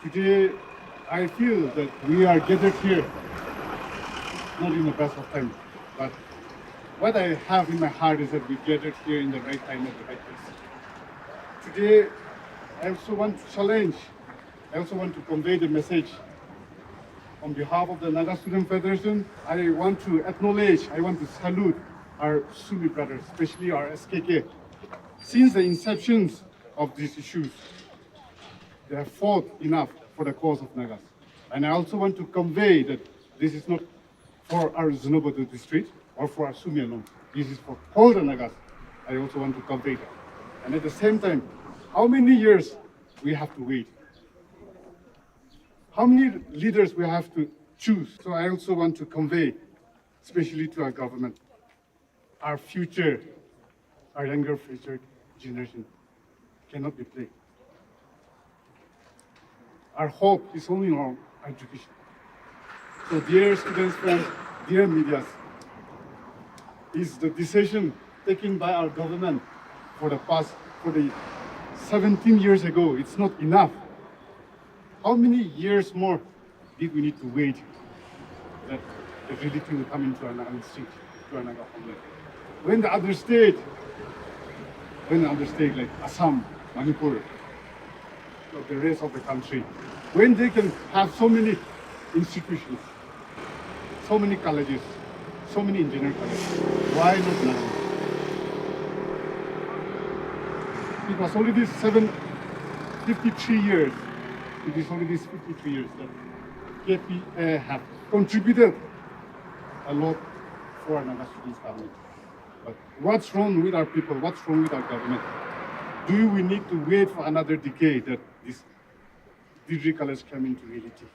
Today, I feel that we are gathered here, not in the best of time, but what I have in my heart is that we gathered here in the right time at the right place. Today, I also want to challenge, I also want to convey the message. On behalf of the Naga Student Federation, I want to acknowledge, I want to salute our Sumi brothers, especially our SKK. Since the inception of these issues, they have fought enough for the cause of Nagas. And I also want to convey that this is not for our Zenobodo district or for our Sumi alone. This is for all the Nagas. I also want to convey that. And at the same time, how many years we have to wait? How many leaders we have to choose? So I also want to convey, especially to our government, our future, our younger future generation cannot be played. Our hope is only on education. So dear students, friends, dear medias, is the decision taken by our government for the 17 years ago, it's not enough. How many years more did we need to wait that the reality will come into our Naga state, to our Naga homeland? When the other state like Assam, Manipur, the rest of the country, when they can have so many institutions, so many colleges, so many engineering colleges, why not now? It was already 53 years. It is already 53 years that KP have contributed a lot for Naga students' government. But what's wrong with our people? What's wrong with our government? Do we need to wait for another decade that this degree college come into reality?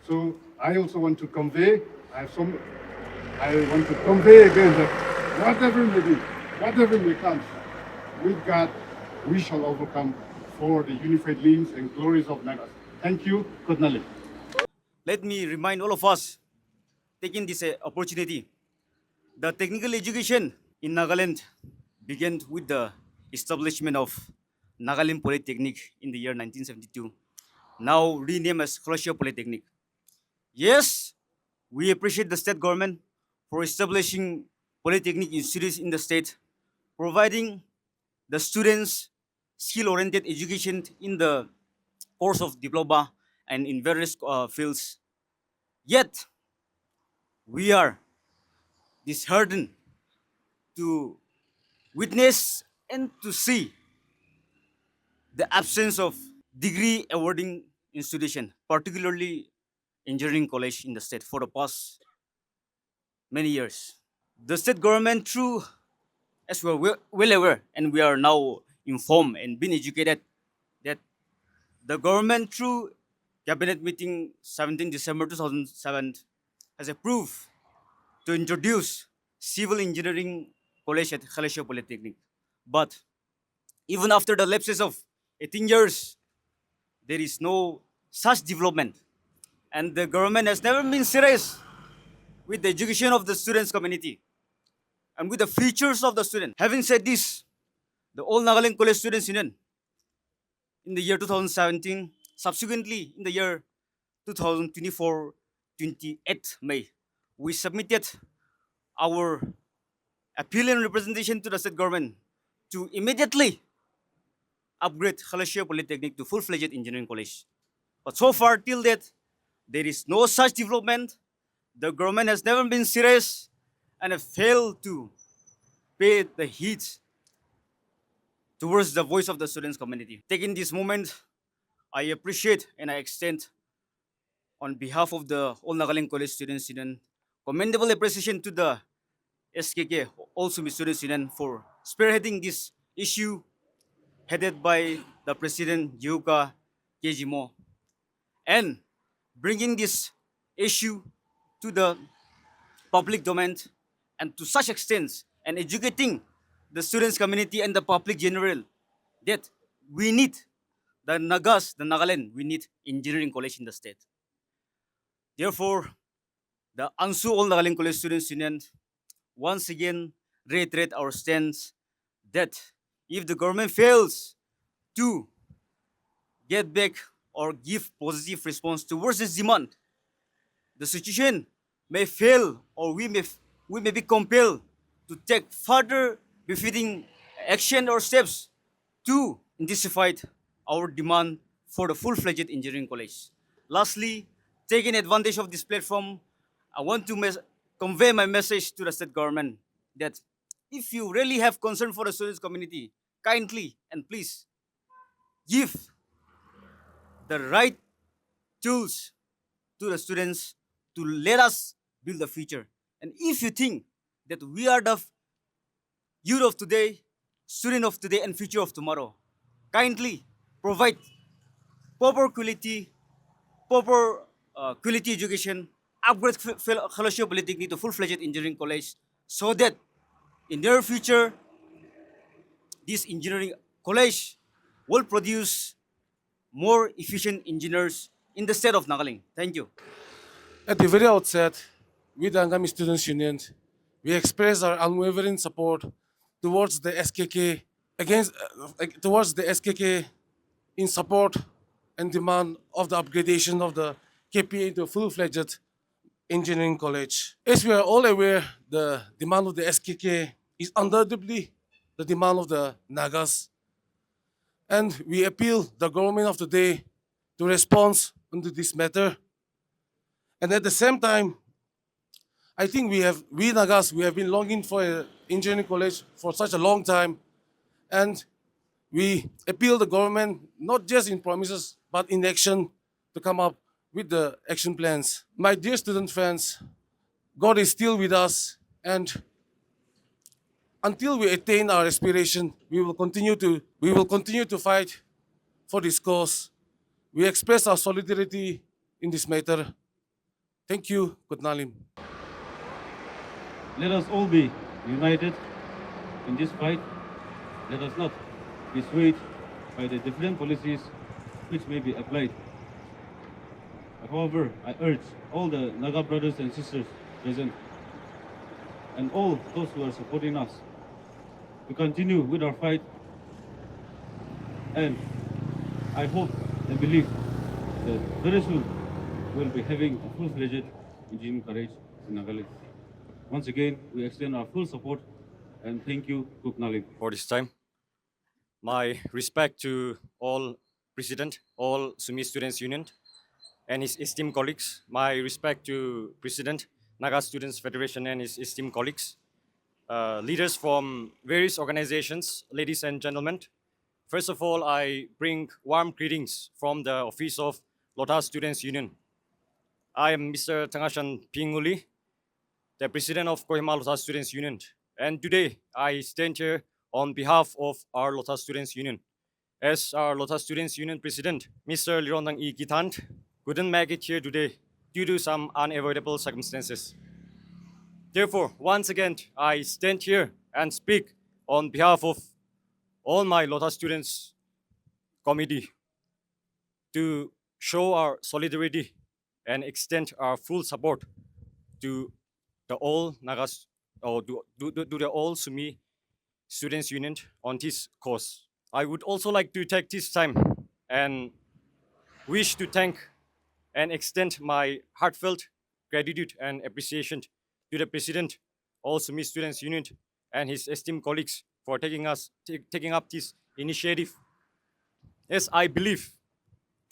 So I also want to convey, I want to convey again that whatever may be, whatever may come, with God, we shall overcome for the unified limbs and glories of Nagas. Thank you. Good night. Let me remind all of us, taking this opportunity, the technical education in Nagaland began with the establishment of Nagaland Polytechnic in the year 1972, now renamed as Khelhoshe Polytechnic. Yes, we appreciate the state government for establishing polytechnic institutes in the state, providing the students skill-oriented education in the course of diploma and in various fields. Yet, we are disheartened to witness and to see the absence of degree awarding institution, particularly engineering college in the state for the past many years. The state government, through, as we are well aware, and we are now informed and being educated, that the government, through cabinet meeting 17 December 2007, has approved to introduce civil engineering college at Khelhoshe Polytechnic. But even after the lapses of 18 years, there is no such development. And the government has never been serious with the education of the students community and with the futures of the student. Having said this, the All Nagaland College Students Union in the year 2017, subsequently in the year 2024, 28 May, we submitted our appeal and representation to the state government to immediately upgrade Khelhoshe Polytechnic to full-fledged engineering college. But so far, till date, there is no such development. The government has never been serious and have failed to pay the heed towards the voice of the students community. Taking this moment, I appreciate and I extend on behalf of the All Nagaland College Students Union commendable appreciation to the SKK, All Sumi Students Union, for spearheading this issue headed by the President Yuka Kejimo and bringing this issue to the public domain and to such extent and educating the students community and the public general that we need the Nagas, the Nagaland, we need engineering college in the state. Therefore, the ANSU All Nagaland College Students Union once again reiterate our stance that if the government fails to get back or give positive response towards this demand, the situation may fail or we may be compelled to take further befitting action or steps to intensify our demand for the full-fledged engineering college. Lastly, taking advantage of this platform, I want to convey my message to the state government that if you really have concern for the students community, kindly and please give the right tools to the students to let us build the future. And if you think that we are the youth of today, student of today, and future of tomorrow, kindly provide proper quality education, upgrade Khelhoshe Polytechnic to full-fledged engineering college, so that in their future, this engineering college will produce more efficient engineers in the state of Nagaland. Thank you. At the very outset, we, the Angami Students Union, we express our unwavering support towards the SKK towards the SKK in support and demand of the upgradation of the KPA into a full-fledged engineering college. As we are all aware, the demand of the SKK is undoubtedly the demand of the Nagas, and we appeal the government of today to respond into this matter. And at the same time, I think we Nagas, we have been longing for an engineering college for such a long time, and we appeal the government not just in promises but in action to come up with the action plans. My dear student friends, God is still with us, and until we attain our aspiration, we will continue to fight for this cause. We express our solidarity in this matter. Thank you. Good Nalim. Let us all be united in this fight. Let us not be swayed by the different policies which may be applied. However, I urge all the Naga brothers and sisters present and all those who are supporting us to continue with our fight, and I hope and believe that very soon we'll be having a full-fledged engineering college in Nagaland. Once again, we extend our full support and thank you, Kuknalim. For this time. My respect to all President, all Sumi Students Union, and his esteemed colleagues. My respect to President, Naga Students Federation and his esteemed colleagues. Leaders from various organizations, ladies and gentlemen. First of all, I bring warm greetings from the office of Lotus Students Union. I am Mr. Tangashan Pinguli, the president of Kohima Lotus Students Union. And today, I stand here on behalf of our Lotus Students Union. As our Lotus Students Union president, Mr. Lirondang E. Gitant, couldn't make it here today due to some unavoidable circumstances. Therefore, once again, I stand here and speak on behalf of all my Lotus Students Committee to show our solidarity and extend our full support to the all Nagas or to the all Sumi Students Union on this cause. I would also like to take this time and wish to thank and extend my heartfelt gratitude and appreciation to the President, all Sumi Students Union, and his esteemed colleagues for taking up this initiative. As I believe,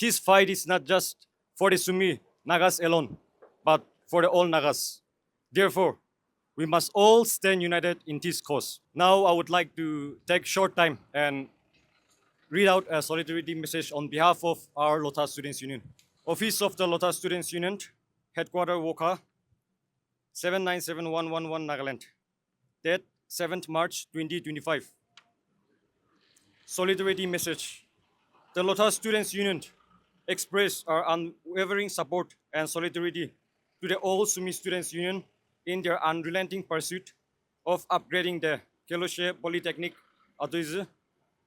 this fight is not just for the Sumi Nagas alone, but for the all Nagas. Therefore, we must all stand united in this cause. Now, I would like to take short time and read out a solidarity message on behalf of our Lotus Students Union. Office of the Lotus Students Union, Headquarter Woka, 797111 Nagaland. Date 7th March 2025. Solidarity message. The Lotus Students Union express our unwavering support and solidarity to the all Sumi Students Union in their unrelenting pursuit of upgrading the Khelhoshe Polytechnic Atoizu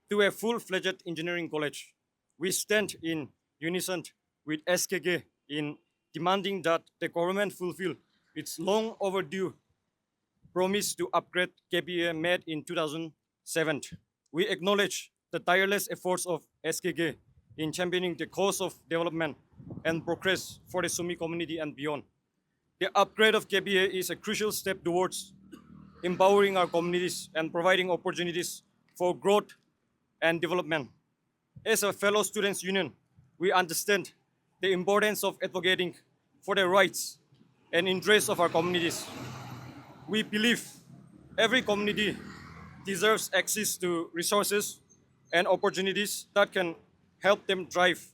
to a full-fledged engineering college. We stand in unison with SKG in demanding that the government fulfill its long overdue promise to upgrade KPA made in 2007. We acknowledge the tireless efforts of SKG in championing the cause of development and progress for the Sumi community and beyond. The upgrade of KPA is a crucial step towards empowering our communities and providing opportunities for growth and development. As a fellow students union, we understand the importance of advocating for the rights and interests of our communities. We believe every community deserves access to resources and opportunities that can help them drive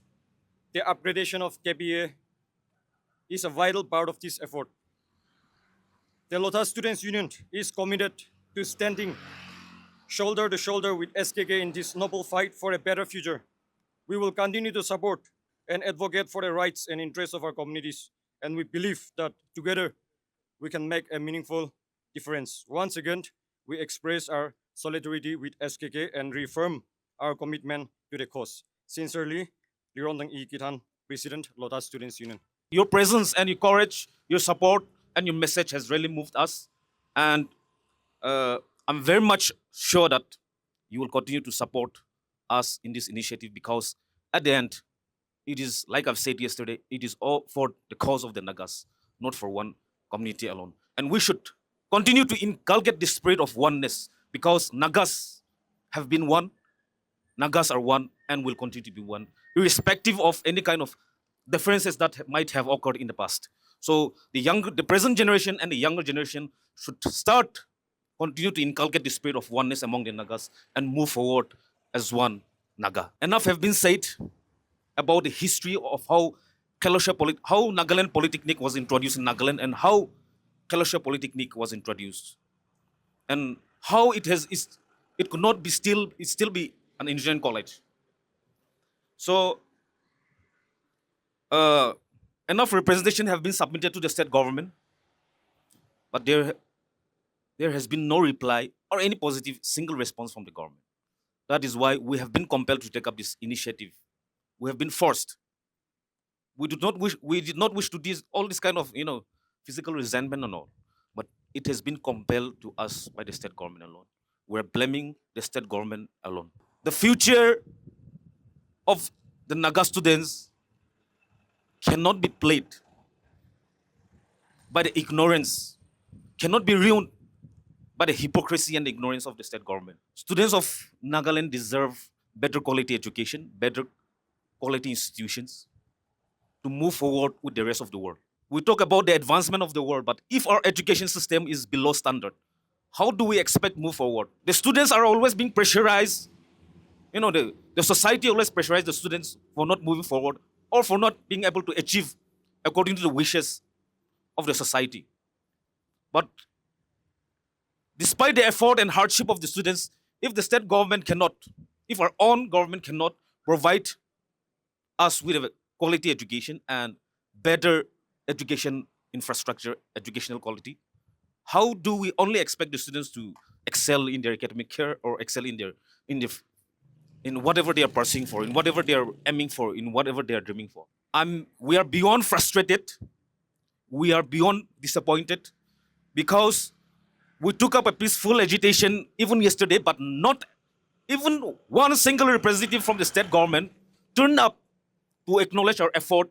the upgradation of KPA is a vital part of this effort. The Lotus Students Union is committed to standing shoulder to shoulder with SKK in this noble fight for a better future. We will continue to support and advocate for the rights and interests of our communities, and we believe that together we can make a meaningful difference. Once again, we express our solidarity with SKK and reaffirm our commitment to the cause. Sincerely, Lirondang E. Kitan, President, Lotus Students Union. Your presence and your courage, your support, and your message has really moved us. And I'm very much sure that you will continue to support us in this initiative because at the end, it is, like I've said yesterday, it is all for the cause of the Nagas, not for one community alone. And we should continue to inculcate the spirit of oneness because Nagas have been one, Nagas are one, and will continue to be one, irrespective of any kind of differences that might have occurred in the past. So the present generation and the younger generation should continue to inculcate the spirit of oneness among the Nagas and move forward as one Naga. Enough have been said about the history of how Nagaland Polytechnic was introduced in Nagaland and how Khelhoshe Polytechnic was introduced and how it could not be still be an engineering college. So enough representation have been submitted to the state government, but there has been no reply or any positive single response from the government. That is why we have been compelled to take up this initiative. We have been forced. We did not wish to do all this kind of physical resentment and all, but it has been compelled to us by the state government alone. We're blaming the state government alone. The future of the Naga students cannot be played by the ignorance, cannot be ruined by the hypocrisy and the ignorance of the state government. Students of Nagaland deserve better quality education, better quality institutions to move forward with the rest of the world. We talk about the advancement of the world, but if our education system is below standard, how do we expect move forward? The students are always being pressurized. The society always pressurizes the students for not moving forward or for not being able to achieve according to the wishes of the society. But despite the effort and hardship of the students, if the state government cannot, if our own government cannot provide us with a quality education and better education infrastructure, educational quality, how do we only expect the students to excel in their academic care or excel in whatever they are pursuing for, in whatever they are aiming for, in whatever they are dreaming for? We are beyond frustrated. We are beyond disappointed because we took up a peaceful agitation even yesterday, but not even one single representative from the state government turned up to acknowledge our effort,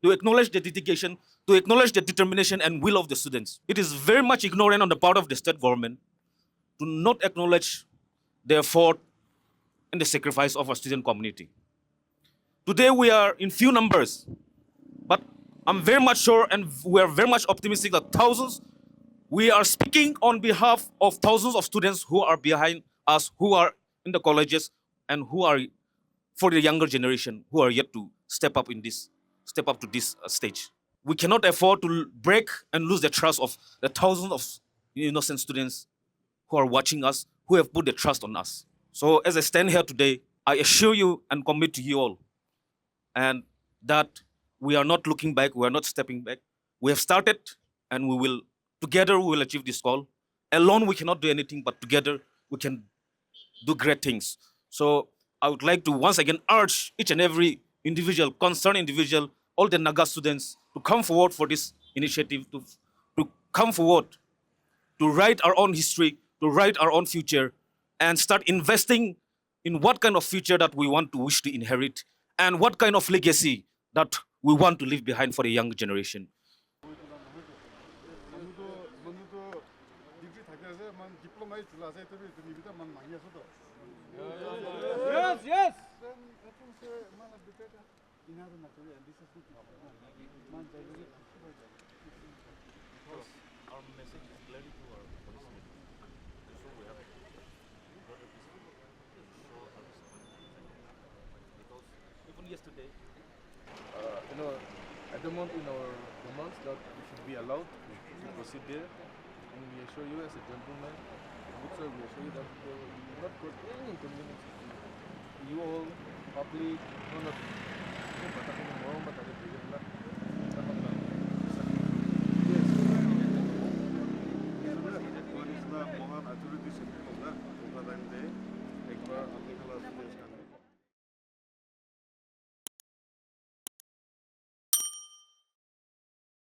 to acknowledge the dedication, to acknowledge the determination and will of the students. It is very much ignorant on the part of the state government to not acknowledge the effort and the sacrifice of our student community. Today we are in few numbers, but I'm very much sure and we are very much optimistic that we are speaking on behalf of thousands of students who are behind us, who are in the colleges and who are for the younger generation who are yet to step up to this stage. We cannot afford to break and lose the trust of the thousands of innocent students who are watching us, who have put their trust on us. So as I stand here today, I assure you and commit to you all and that we are not looking back, we are not stepping back. We have started and together we will achieve this goal. Alone we cannot do anything, but together we can do great things. So I would like to once again urge each and every concerned individual, all the Naga students to come forward for this initiative, to come forward, to write our own history, to write our own future, and start investing in what kind of future that we wish to inherit and what kind of legacy that we want to leave behind for the younger generation. Yes, yes. Our message is clearly to our policemen. And so we have brought a peaceful to show our respect. Because even yesterday, at the moment in our commands that you should be allowed to proceed there, and we assure you as a gentleman, good sir, we assure you that there will not cause any inconvenience to you all, public, no, not batak ini mau, batak itu juga